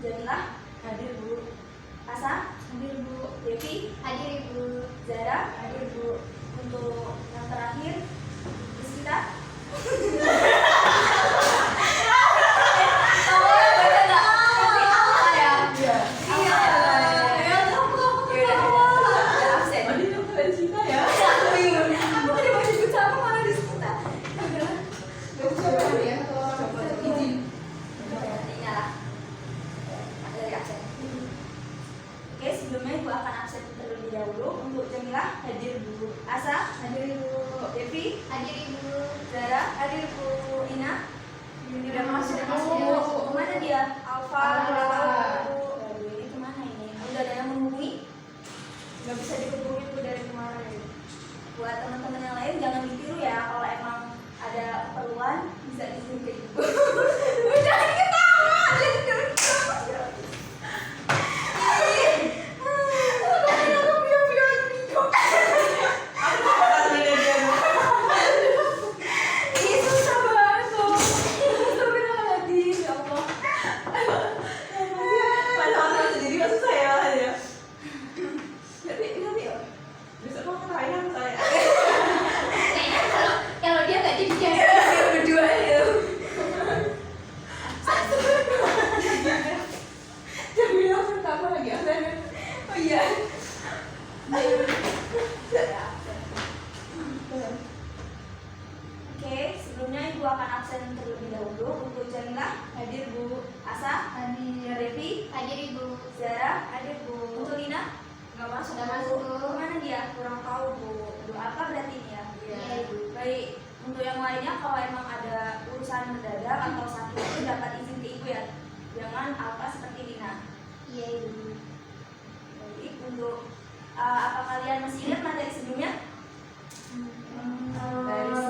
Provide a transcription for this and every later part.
Jamila? Hadir Bu. Asa? Hadir Bu. Devi? Hadir Ibu. Zara? Hadir Bu. Untuk yang terakhir, Rizkita? Sebelumnya Ibu akan absen terlebih dahulu. Untuk Jamila, hadir Bu. Asa? Hadir Ibu. Devi? Hadir Ibu. Zara? Hadir Bu. Ina? Udah masuk. Kemana dia? Alfa. Aduh, ini kemana ini? Udah ada yang menghubungi? Gak bisa dihubungin Bu dari kemarin. Buat teman-teman yang lain jangan ditiru ya. Kalau emang ada keperluan bisa disini ke Ibu. Jangan ketawa. Kalau dia nggak jadi Berdua ya. Jamila pertama lagi ada. Oh iya. Oke, sebelumnya Ibu akan absen terlebih dahulu. Untuk Jamila, hadir Bu. Asa? Hadir. Devi? Hadir Ibu. Zara? Hadir Bu. Untuk Lina? Nggak masuk. Nggak masuk, Bu. Kemana dia? Kurang tahu Bu. Aduh, apa berarti ini ya? Iya, Ibu. Baik, untuk yang lainnya kalau emang ada urusan mendadak atau sakit itu dapat izin ke Ibu ya. Jangan apa seperti Lina. Iya Ibu. Baik, untuk apa kalian masih ingat materi sebelumnya?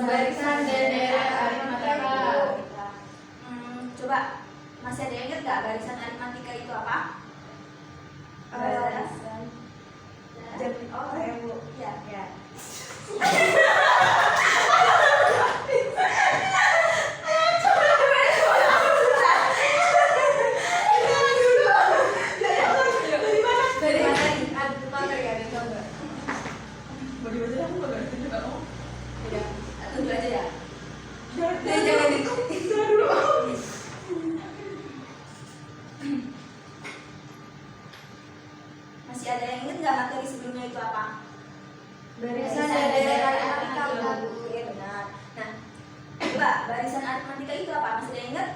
Barisan dan deret aritmatika. Coba masih ada yang ingat nggak barisan aritmatika itu apa? Oh saya Bu. Ya. Ya. Dari materi ada coba. Mau dibaca aku nggak ngerti juga kamu. Udah, tunggu aja ya. Jangan dulu. Masih ada yang ingat nggak materi sebelumnya itu apa? Barisan dan deret aritmatika, aritmatika, Bu. Bu. Iya benar. Nah, coba barisan aritmatika itu apa? Masih ada yang ingat?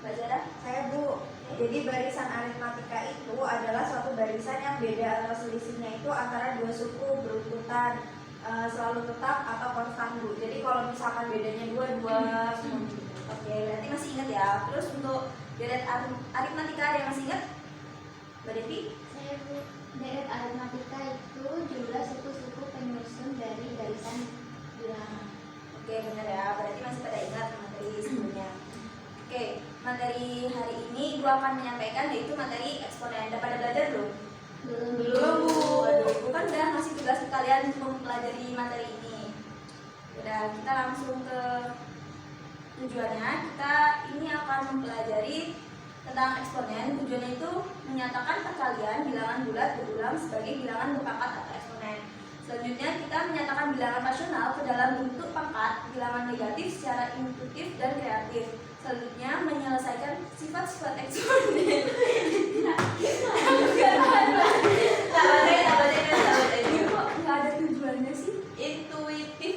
Mbak Zara? Saya Bu, jadi barisan aritmatika itu adalah suatu barisan yang beda atau selisihnya itu antara dua suku berurutan selalu tetap atau konstan Bu. Jadi kalau misalkan bedanya dua semua gitu. Oke, berarti masih ingat ya. Terus untuk deret aritmatika ada yang masih ingat? Mbak Devi? Saya Bu. Deret aritmatika itu jumlah suku-suku penyusun dari barisan bilangan. Oke, benar ya. Berarti masih pada ingat materi sebelumnya. Oke, materi hari ini Ibu akan menyampaikan yaitu materi eksponen. Udah pada belajar belum? Belum Bu. Aduh, Ibu kan udah ngasih tugas ke kalian untuk mempelajari materi ini. Udah, kita langsung ke tujuannya. Kita ini akan mempelajari tentang eksponen. Tujuannya itu menyatakan perkalian bilangan bulat berulang sebagai bilangan berpangkat atau eksponen. Selanjutnya kita menyatakan bilangan rasional ke dalam bentuk pangkat bilangan negatif secara intuitif dan kreatif. Selanjutnya menyelesaikan sifat-sifat eksponen. Ini kok nggak ada tujuannya sih? Intuitif.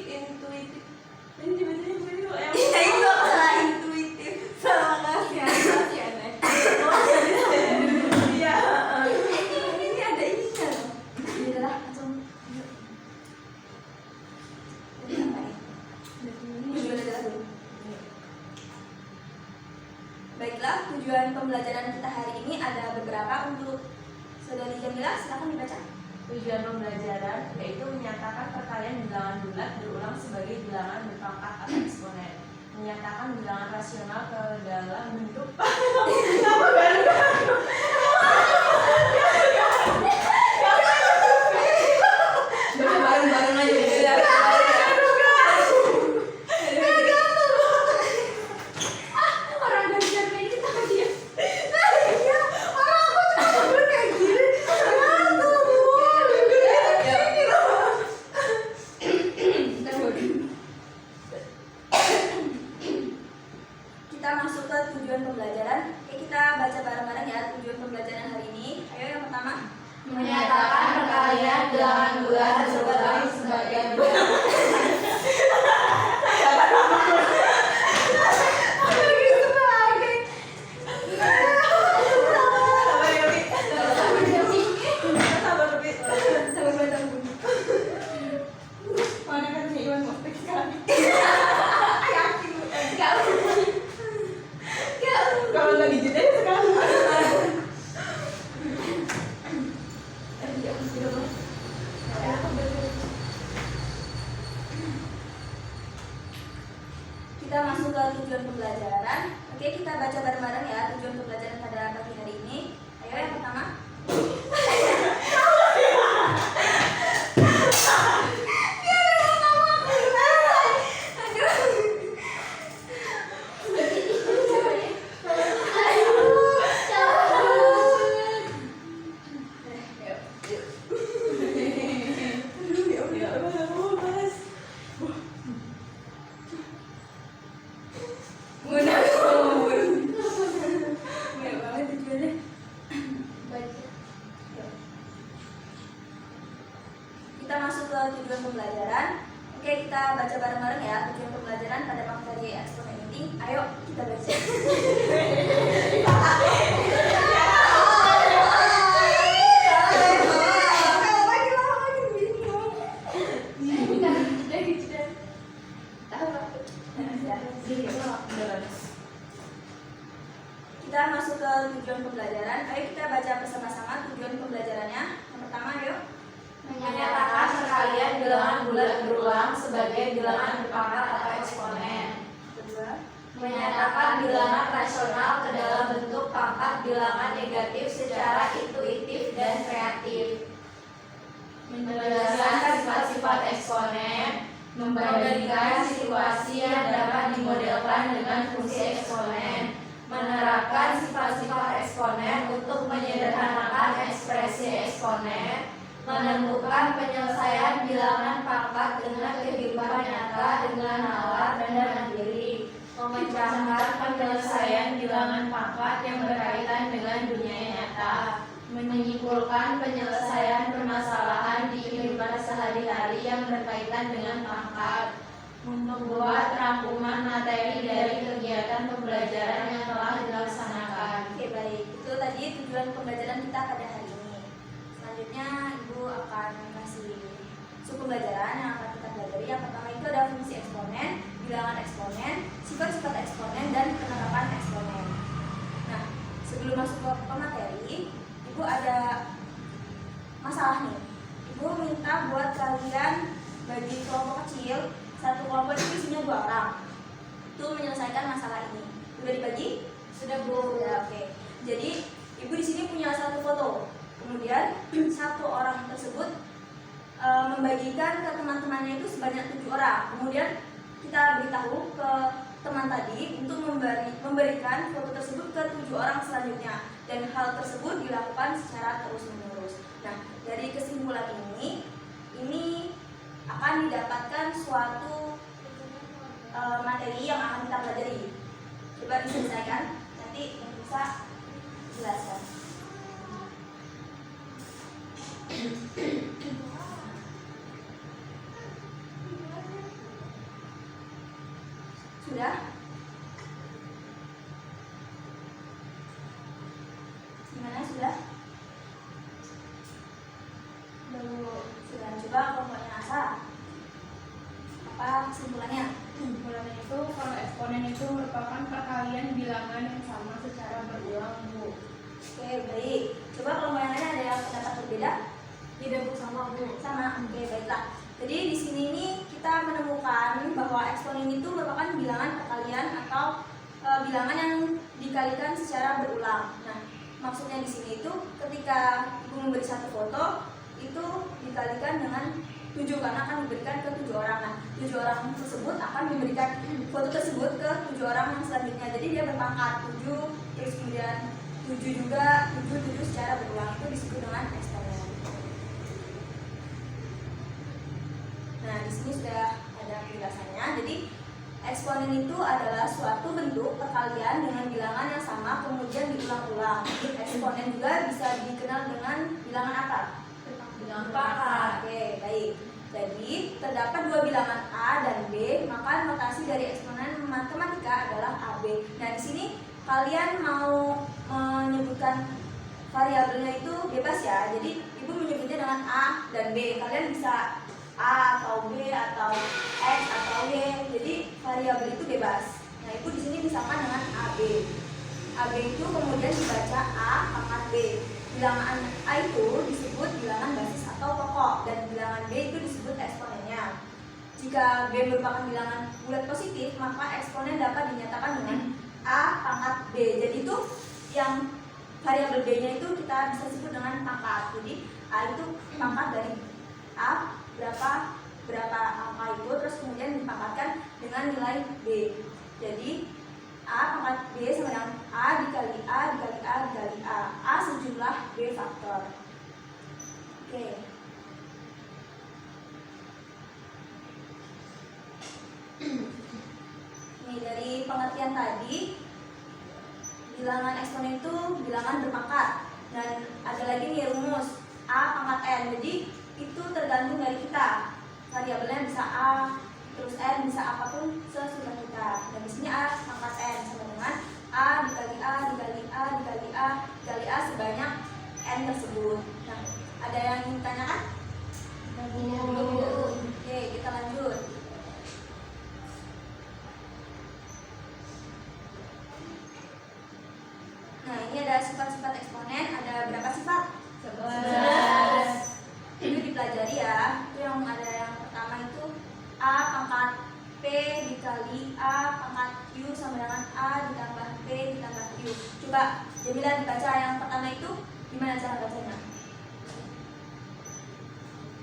Ini dibacanya begini kok ya. Itu salah intuitif. Terima kasih aneh. Iya. Ini ada ininya loh. Ya udah, langsung. Jadi apa nih? Tujuan adalah dulu. Baiklah, tujuan pembelajaran kita hari ini ada beberapa. Untuk Saudari Jamila, silakan dibaca. Tujuan pembelajaran yaitu menyatakan perkalian bilangan bulat berulang sebagai bilangan berpangkat atau eksponen. Menyatakan bilangan rasional ke dalam bentuk Bareng-bareng aja gitu ya. Orang dari Jerman kita dia. Menyatakan perkalian bilangan bulat berulang sebagai Kalau nggak dijelasin sekarang. Kita masuk ke tujuan pembelajaran. Oke, kita baca bareng-bareng ya tujuan pembelajaran pada pagi hari ini. Ayo yang pertama. Kita masuk ke tujuan pembelajaran. Oke, kita baca bareng-bareng ya tujuan pembelajaran pada materi eksponen ini. Ayo kita baca. Kita masuk ke tujuan pembelajaran. Ayo kita baca bersama-sama tujuan pembelajarannya. Yang pertama, yuk. menyatakan perkalian bilangan bulat berulang sebagai bilangan berpangkat atau eksponen. Kedua, Menyatakan bilangan rasional ke dalam bentuk pangkat bilangan negatif secara intuitif dan kreatif. Menjelaskan sifat-sifat eksponen, membandingkan situasi yang dapat dimodelkan dengan fungsi eksponen, menerapkan sifat-sifat eksponen untuk menyederhanakan ekspresi eksponen, menentukan penyelesaian bilangan pangkat dengan kehidupan nyata dengan nalar dan mandiri, memecahkan penyelesaian bilangan pangkat yang berkaitan dengan dunia nyata, menyimpulkan penyelesaian permasalahan di kehidupan sehari-hari yang berkaitan dengan pangkat, membuat rangkuman materi dari kegiatan pembelajaran yang telah dilaksanakan. oke baik. Itu tadi tujuan pembelajaran kita pada hari ini. Selanjutnya Ibu akan kasih sub pembelajaran yang akan kita pelajari. Yang pertama itu ada fungsi eksponen, bilangan eksponen, sifat-sifat eksponen, dan penerapan eksponen. Nah, sebelum masuk ke materi, Ibu ada masalah nih. Ibu minta buat kalian bagi kelompok kecil. Satu kelompok itu isinya 2 orang. Itu menyelesaikan masalah ini. Sudah dibagi? Sudah, Bu. Sudah, oke. Jadi, Ibu di sini punya satu foto. Kemudian satu orang tersebut membagikan ke teman-temannya itu sebanyak 7 orang. Kemudian kita beritahu ke teman tadi untuk memberikan foto tersebut ke 7 orang selanjutnya. Dan hal tersebut dilakukan secara terus-menerus. Nah, dari kesimpulan ini akan didapatkan suatu materi yang akan kita pelajari. Coba diselesaikan, nanti yang bisa jelaskan. Sudah? Gimana, sudah? Belum. Sudah. Coba kelompoknya Asa. Apa kesimpulannya? Kesimpulannya itu kalau eksponen itu merupakan perkalian bilangan yang sama secara berulang, Bu. Oke, baik. Coba kelompok yang lain ada yang pendapat berbeda? Tidak, Bu, sama, Bu. Sama. Oke, baiklah. Jadi di sini ini kita menemukan bahwa eksponen itu merupakan bilangan perkalian atau bilangan yang dikalikan secara berulang. Nah, maksudnya di sini itu ketika Ibu memberi satu foto itu dikalikan dengan 7 karena akan diberikan ke 7 orang. Nah, 7 orang tersebut akan memberikan foto tersebut ke 7 orang yang selanjutnya. Jadi dia berpangkat 7, terus kemudian 7 juga, 7 secara berulang. Itu disebut dengan eksponen. Nah, di sini sudah ada penjelasannya. Jadi Eksponen itu adalah suatu bentuk perkalian dengan bilangan yang sama kemudian diulang-ulang. Eksponen juga bisa dikenal dengan bilangan apa? Bilangan pangkat. Oke, baik. Jadi terdapat dua bilangan A dan B, maka notasi dari eksponen matematika adalah AB. Nah, di sini kalian mau menyebutkan variabelnya itu bebas ya. Jadi ibu menyebutnya dengan A dan B. Kalian bisa A atau B atau X atau Y. Jadi variabel itu bebas. Nah, ibu di sini misalkan dengan AB. AB itu kemudian dibaca A pangkat B. Bilangan A itu disebut bilangan basis atau pokok dan bilangan B itu disebut eksponennya. Jika B merupakan bilangan bulat positif, maka eksponen dapat dinyatakan dengan A pangkat B. Jadi itu yang variabel B-nya itu kita bisa sebut dengan pangkat. Jadi A itu pangkat dari A berapa angka itu, terus kemudian dipangkatkan dengan nilai B. Jadi A pangkat B sama dengan A dikali A dikali A dikali A. A sejumlah B faktor. Oke. Ini dari pengertian tadi, bilangan eksponen itu bilangan berpangkat. Dan ada lagi nih rumus A pangkat N. Jadi itu tergantung dari kita. Variabelnya bisa A, terus N bisa apapun sesuka kita. Dan di sini A pangkat N sama dengan A dikali A dikali A dikali A dikali A sebanyak N tersebut. Nah, ada yang ingin ditanyakan? Oke, kita lanjut. Nah, ini ada sifat-sifat eksponen. Ada berapa sifat? 11. Itu dipelajari ya. Itu yang ada yang pertama itu A pangkat P dikali A pangkat Q sama dengan A ditambah P ditambah Q. Coba Jamila dibaca yang pertama itu, gimana cara bacanya?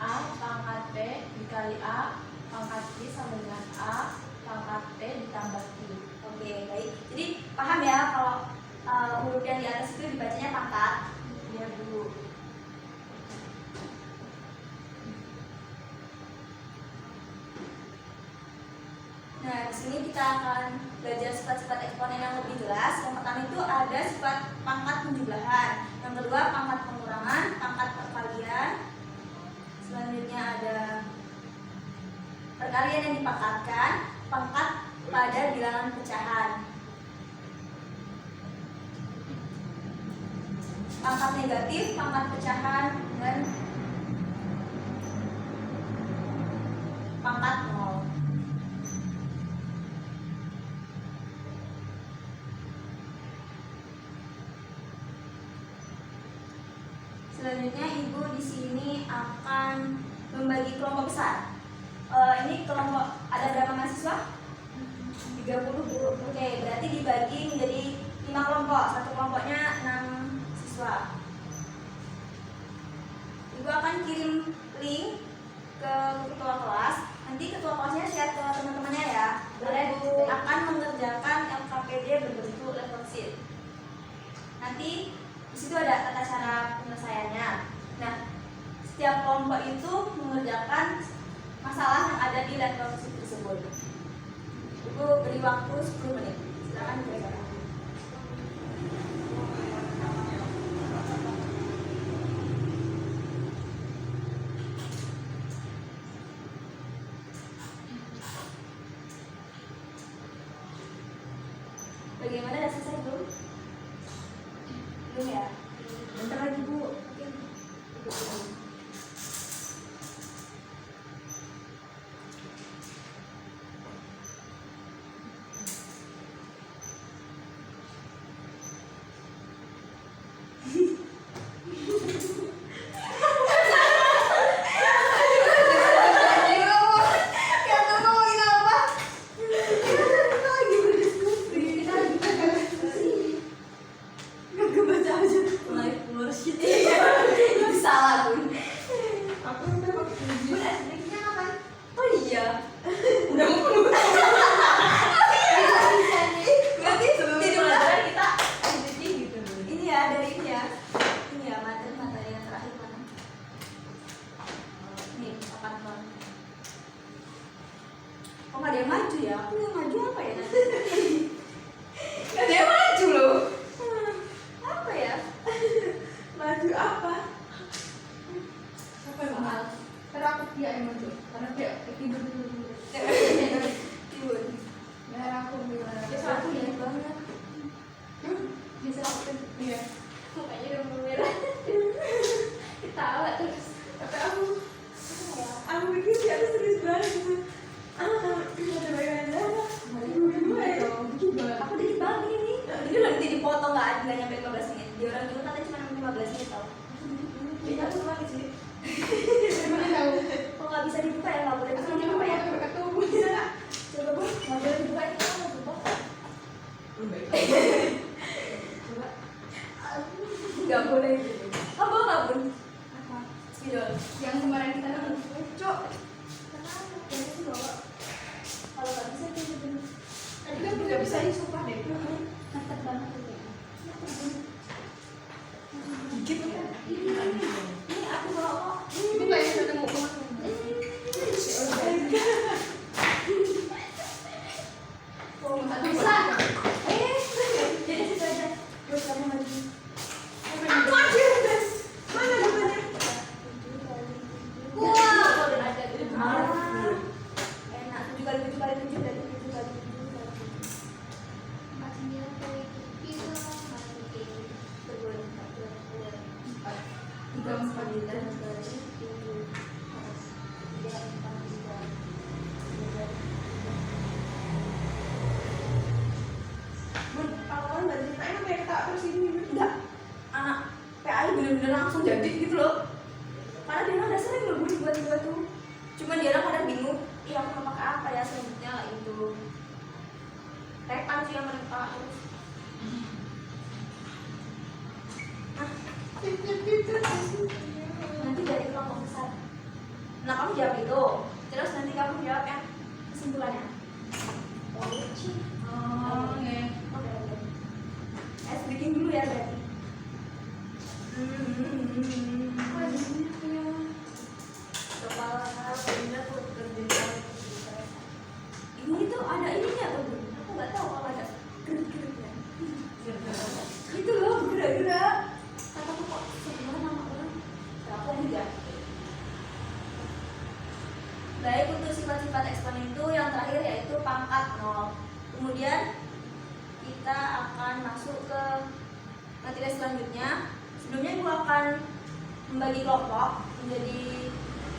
A pangkat P dikali A pangkat Q sama dengan A pangkat P ditambah Q. Oke, baik. Jadi paham ya kalau huruf yang di atas itu dibacanya pangkat. Iya Bu. Nah, di sini kita akan belajar sifat-sifat eksponen yang lebih jelas. Yang pertama itu ada sifat pangkat penjumlahan. Yang kedua pangkat pengurangan, pangkat perkalian. Selanjutnya ada perkalian yang dipangkatkan, pangkat pada bilangan pecahan. Pangkat negatif, pangkat pecahan, dan pangkat nol. Selanjutnya ibu di sini akan membagi kelompok besar. Ini kelompok ada berapa mahasiswa? 30. Oke, berarti dibagi menjadi 5 kelompok. Satu kelompoknya 6 siswa. Ibu akan kirim link ke ketua kelas. Nanti ketua kelasnya share ke teman-temannya ya. Ibu akan mengerjakan LKPD berbentuk level sheet. Nanti di situ ada tata cara penyelesaiannya. Nah, setiap kelompok itu mengerjakan masalah yang ada di level sheet tersebut. Ibu beri waktu 10 menit. Silakan dikerjakan. Bagaimana, udah selesai belum? Belum ya? Bentar lagi Bu. Oke. Kok nggak ada yang maju ya? Aku yang maju apa ya nanti? Kan dia maju loh. Apa ya? Maju apa? Apa yang mahal? Karena aku dia yang maju. Karena dia tidur dulu. Timun. Biar aku bilang. Biasa aku jelek banget. Bisa aku iya. Mukanya udah merah. Ketawa terus. Tapi aku pikir dia tuh serius banget gitu. Ada bayangan apa? Aku dikit banget ini. Ini udah dipotong nggak nyampe 15 menit. Di orang dulu katanya cuma 15 menit tau. Kayaknya aku sama sih. Gimana tahu? Kok nggak bisa dibuka ya? Nggak boleh Asal dibuka jangan ya? pakai kartu bisa nggak? Coba bu, nggak boleh dibuka itu kan dibuka. Coba. Nggak boleh. Apa nggak bun? Apa? Spidol. Yang kemarin kita nonton. Cok. Kenapa sih bawa? Kalau nggak bisa itu bener. Tapi kan nggak bisa disumpah deh. Mantap banget itu. Dikit ya. Ini aku bawa kok. Itu kayak ketemu rumah. Bisa. Jadi situ aja. Terus kamu maju. Aku aja. Mana namanya? Wah, Udah ada di enak. 7 kali 7 kali 7 dari 7 kali 7 kali. 49 kali itu masukin. Betul. 3, 4, 5. Bun, kalau kan nggak ceritain apa yang tak terus ini. Enggak. Anak PAI bener-bener langsung jadi gitu loh. Karena dia udah sering loh buat tuh. Cuman dia orang kadang bingung. Iya aku mau pakai apa ya selanjutnya itu. Repan sih yang mereka terus. Nanti dari kelompok besar. Nah kamu jawab itu. Terus nanti kamu jawab yang kesimpulannya. Oh, iya. Oke. Bikin dulu ya berarti. Kepala pindah tuh kerjaan. Ini tuh ada ininya tuh Bun. Aku nggak tahu kalau ada gerak-geraknya. Itu loh gerak-gerak. Kataku kok sebenarnya nama orang. Nah, aku juga. Baik untuk sifat-sifat eksponen itu yang terakhir yaitu pangkat 0. Kemudian kita akan masuk ke materi selanjutnya. Sebelumnya Ibu akan membagi kelompok menjadi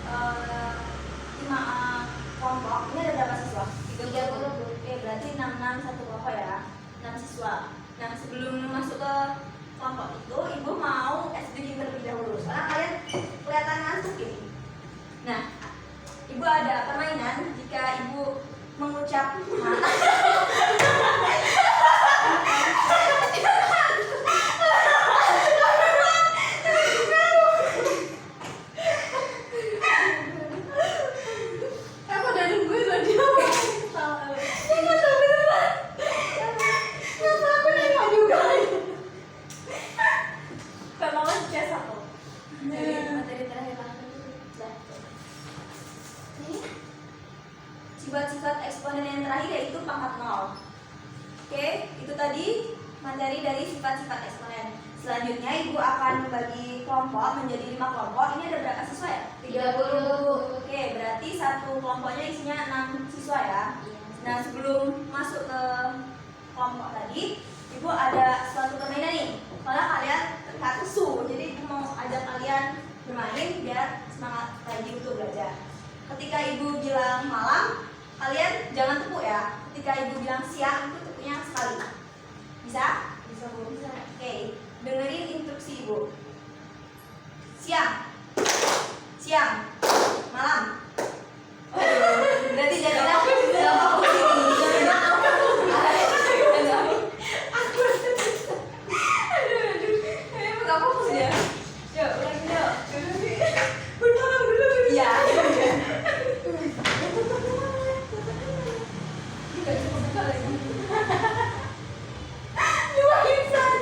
5 kelompok. Ini ada berapa siswa? 30. Oke, berarti 6 satu kelompok ya. 6 siswa. Nah, sebelum masuk ke kelompok itu, Ibu mau SDG terlebih dahulu. Soalnya kalian kelihatan ngantuk ini. Nah, Ibu ada permainan jika Ibu mengucap Aku udah nungguin loh dia. Aku nengok juga. kalau sukses aku. Dari materi terakhir aku. Sifat-sifat eksponen yang terakhir yaitu pangkat 0. Oke, itu tadi materi dari sifat-sifat eksponen. Selanjutnya Ibu akan membagi kelompok menjadi 5 kelompok. Ini ada berapa siswa ya? 30. Oke, berarti satu kelompoknya isinya 6 siswa ya. Nah, sebelum masuk ke kelompok tadi, Ibu ada suatu permainan nih. Kalau kalian terlihat lesu, jadi Ibu mau ajak kalian bermain biar semangat lagi untuk belajar. Ketika Ibu bilang malam, kalian jangan tepuk ya. Ketika Ibu bilang siang, itu tepuknya sekali. Bisa? Bisa Bu. Bisa. Oke, dengerin instruksi Ibu. Siang, siang, malam. Berarti jadilah kelompok ini. Gak fokus ya? Yuk, ulangi yuk. Iya. Gak bisa buka lagi. Dua insan.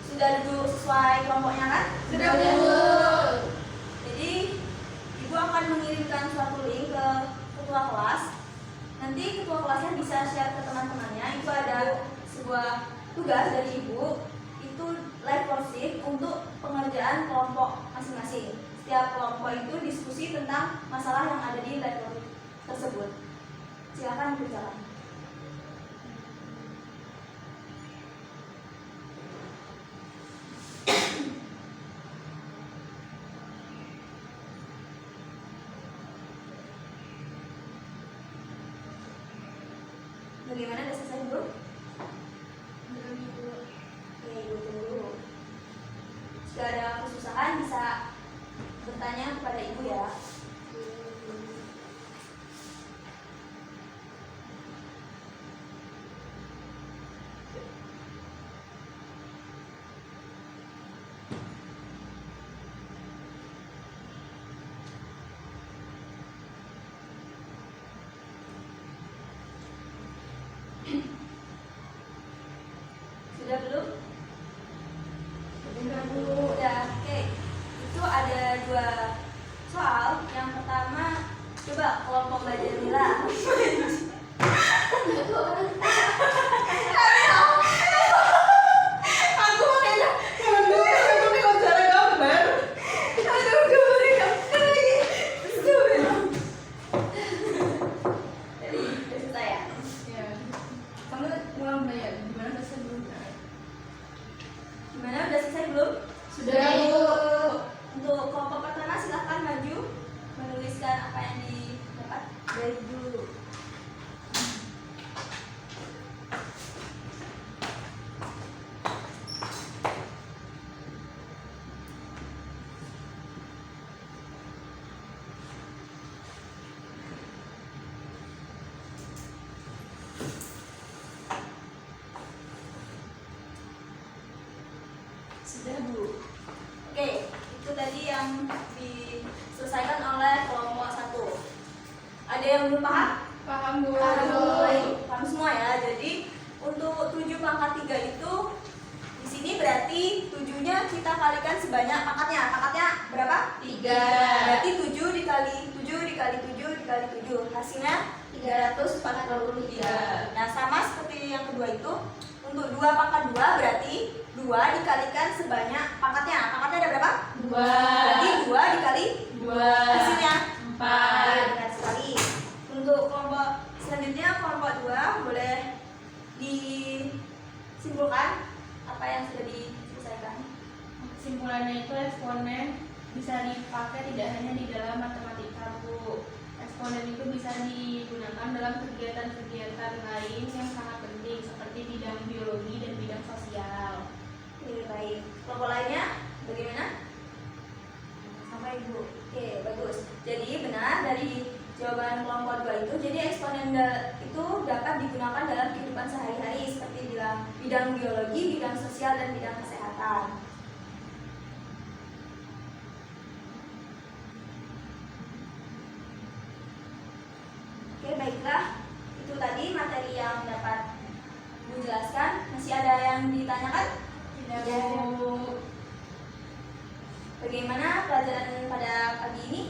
Sudah duduk sesuai kelompoknya kan? Sudah, Bu. Jadi Ibu akan mengirimkan suatu link ke ketua kelas. Nanti ketua kelasnya bisa share ke teman-temannya. Itu ada sebuah tugas dari Ibu, itu live worksheet untuk pengerjaan kelompok masing-masing. Setiap kelompok itu diskusi tentang masalah yang ada di live worksheet tersebut. Silakan dikerjakan. Bagaimana, udah selesai belum? Oke, Ibu tunggu. Jika ada kesusahan bisa bertanya kepada Ibu ya. Sudah belum? Sudah, Bu. Udah, oke. Itu ada 2 soal. Yang pertama, coba kelompok belajar Mila. Aku makanya tapi kok cara gambar. Aduh, gambarnya gambar lagi. Jadi, udah selesai ya? Ya. Kamu ulang belajar. Gimana udah sebelum? Gimana, udah selesai belum? Sudah, Bu. Untuk kelompok pertama silahkan maju menuliskan apa yang didapat dari dulu. Sudah, Bu. Oke, itu tadi yang diselesaikan oleh kelompok 1. Ada yang belum paham? Paham, Bu. Paham semua ya. Jadi untuk 7 pangkat 3 itu di sini berarti 7-nya kita kalikan sebanyak pangkatnya. Pangkatnya berapa? 3. Berarti 7 dikali 7 dikali 7 dikali 7. Hasilnya 343. Nah, sama seperti yang kedua itu, untuk 2 pangkat 2 berarti 2 dikalikan sebanyak pangkatnya. Pangkatnya ada berapa? 2. Berarti 2 dikali 2. hasilnya 4. benar sekali. Untuk kelompok selanjutnya, kelompok 2 boleh disimpulkan apa yang sudah diselesaikan. Kesimpulannya itu eksponen bisa dipakai tidak hanya di dalam matematika, Bu. Eksponen itu bisa digunakan dalam kegiatan-kegiatan lain yang sangat penting seperti bidang biologi dan bidang sosial. Oke, baik. Kelompok lainnya bagaimana? Sama Ibu. Oke, bagus. Jadi benar dari jawaban kelompok 2 itu, jadi eksponen itu dapat digunakan dalam kehidupan sehari-hari seperti dalam bidang biologi, bidang sosial, dan bidang kesehatan. Oke, baiklah. Itu tadi materi yang dapat Bu jelaskan. Masih ada yang ditanyakan? Tidak, Ya. Bu. Bagaimana pelajaran pada pagi ini?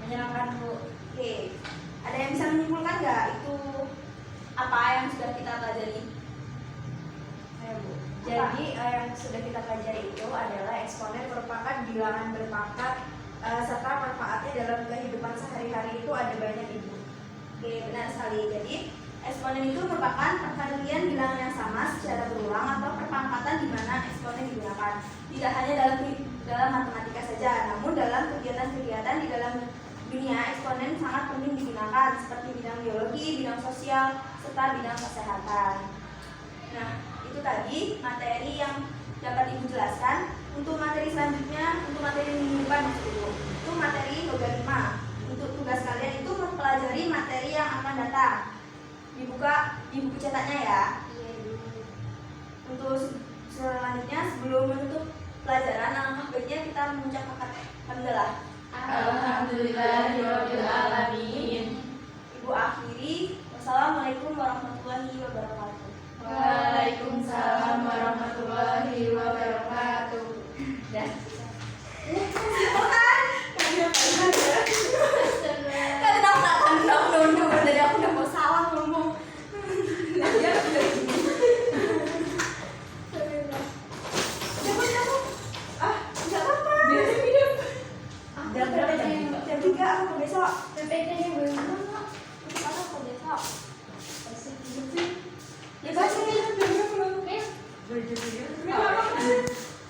Menyenangkan, Bu. Oke. Ada yang bisa menyimpulkan nggak itu apa yang sudah kita pelajari? Ayo, Bu. Jadi yang sudah kita pelajari itu adalah eksponen merupakan bilangan berpangkat serta manfaatnya dalam kehidupan sehari-hari itu ada banyak, Ibu. Oke, benar sekali. Jadi eksponen itu merupakan perkalian bilangan yang sama secara berulang atau perpangkatan di mana eksponen digunakan. Tidak hanya dalam matematika saja, namun dalam kegiatan-kegiatan di dalam dunia eksponen sangat penting digunakan seperti bidang biologi, bidang sosial, serta bidang kesehatan. Nah, itu tadi materi yang dapat Ibu jelaskan. Untuk materi selanjutnya, untuk materi minggu depan itu materi yoga 5. Untuk tugas kalian itu mempelajari materi yang akan datang. Dibuka di buku cetaknya ya. Untuk selanjutnya, sebelum menutup pelajaran, alangkah baiknya kita mengucapkan alhamdulillah. Alhamdulillahirabbil alamin. Ibu akhiri, wassalamualaikum warahmatullahi wabarakatuh. Waalaikumsalam warahmatullahi sepedanya